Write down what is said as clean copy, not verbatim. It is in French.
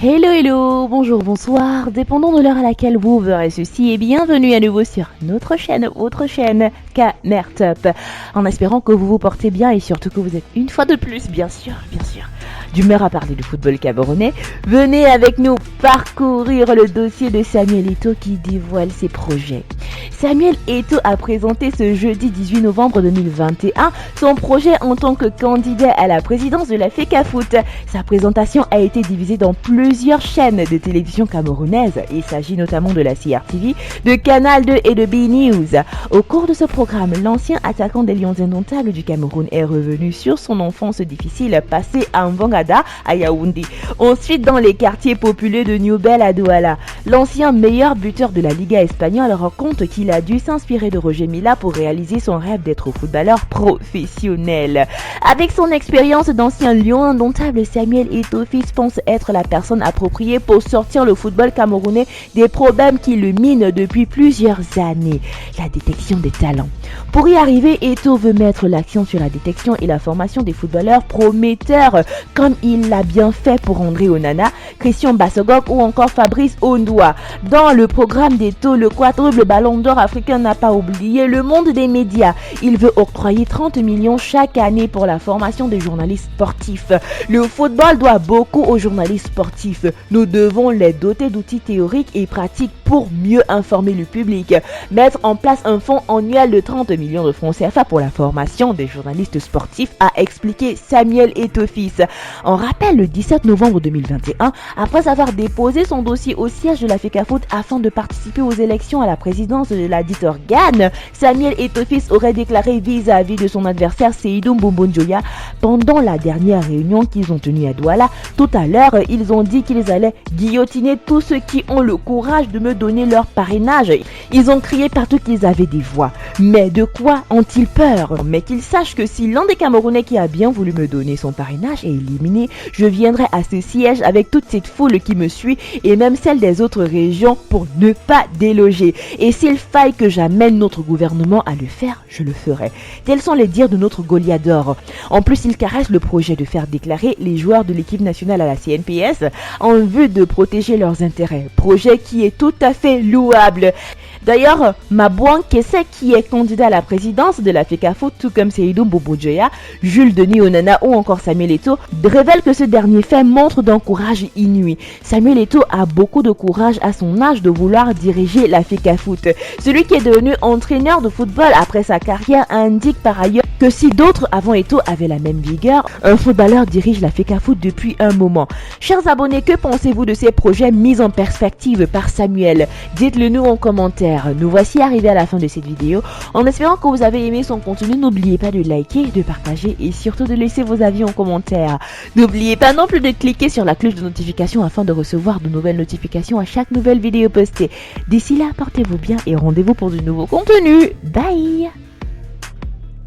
Hello, bonjour, bonsoir, dépendant de l'heure à laquelle vous verrez ceci et bienvenue à nouveau sur notre chaîne, votre chaîne Camer Top. En espérant que vous vous portez bien et surtout que vous êtes une fois de plus, bien sûr, d'humeur à parler du football camerounais, venez avec nous parcourir le dossier de Samuel Eto'o qui dévoile ses projets. Samuel Eto'o a présenté ce jeudi 18 novembre 2021 son projet en tant que candidat à la présidence de la FECAFOOT. Sa présentation a été divisée dans plusieurs chaînes de télévision camerounaises. Il s'agit notamment de la CRTV, de Canal 2 et de B-News. Au cours de ce programme, l'ancien attaquant des Lions indomptables du Cameroun est revenu sur son enfance difficile passée à Mvangada, à Yaoundé. Ensuite, dans les quartiers populeux de Newbel à Douala, l'ancien meilleur buteur de la Liga espagnole raconte qu'il a dû s'inspirer de Roger Mila pour réaliser son rêve d'être footballeur professionnel. Avec son expérience d'ancien lion indomptable, Samuel Eto'o pense être la personne appropriée pour sortir le football camerounais des problèmes qui le minent depuis plusieurs années. La détection des talents. Pour y arriver, Eto'o veut mettre l'accent sur la détection et la formation des footballeurs prometteurs, comme il l'a bien fait pour André Onana, Christian Bassogog ou encore Fabrice Ondoa. Dans le programme d'Eto'o, le quadruple ballon d'or africain n'a pas oublié le monde des médias. Il veut octroyer 30 millions chaque année pour la formation des journalistes sportifs. Le football doit beaucoup aux journalistes sportifs. Nous devons les doter d'outils théoriques et pratiques pour mieux informer le public. Mettre en place un fonds annuel de 30 millions de francs CFA pour la formation des journalistes sportifs, a expliqué Samuel Eto'o fils. En rappel, le 17 novembre 2021, après avoir déposé son dossier au siège de la FECAFOOT afin de participer aux élections à la présidence de la dite organe, Samuel Eto'o fils aurait déclaré vis-à-vis de son adversaire Seydou Mbombo-Njoya pendant la dernière réunion qu'ils ont tenue à Douala. Tout à l'heure, ils ont dit qu'ils allaient guillotiner tous ceux qui ont le courage de me donner leur parrainage. Ils ont crié partout qu'ils avaient des voix. Mais de quoi ont-ils peur? Mais qu'ils sachent que si l'un des Camerounais qui a bien voulu me donner son parrainage est éliminé, je viendrai à ce siège avec toute cette foule qui me suit et même celle des autres régions pour ne pas déloger. Et s'il faille que j'amène notre gouvernement à le faire, je le ferai. Tels sont les dires de notre Goliath d'or. En plus, il caresse le projet de faire déclarer les joueurs de l'équipe nationale à la CNPS en vue de protéger leurs intérêts. Projet qui est tout à fait louable. D'ailleurs, Mabouan Kesse, qui est candidat à la présidence de la FECAFOOT, tout comme Seydou Mbombo-Njoya, Jules Denis Onana ou encore Samuel Eto'o, révèle que ce dernier fait montre d'un courage inouï. Samuel Eto'o a beaucoup de courage à son âge de vouloir diriger la FECAFOOT. Celui qui est devenu entraîneur de football après sa carrière indique par ailleurs que si d'autres avant Eto'o avaient la même vigueur, un footballeur dirige la FECAFOOT depuis un moment. Chers abonnés, que pensez-vous de ces projets mis en perspective par Samuel? Dites-le nous en commentaire. Nous voici arrivés à la fin de cette vidéo. En espérant que vous avez aimé son contenu, n'oubliez pas de liker, de partager et surtout de laisser vos avis en commentaire. N'oubliez pas non plus de cliquer sur la cloche de notification afin de recevoir de nouvelles notifications à chaque nouvelle vidéo postée. D'ici là, portez-vous bien et rendez-vous pour de nouveaux contenus. Bye!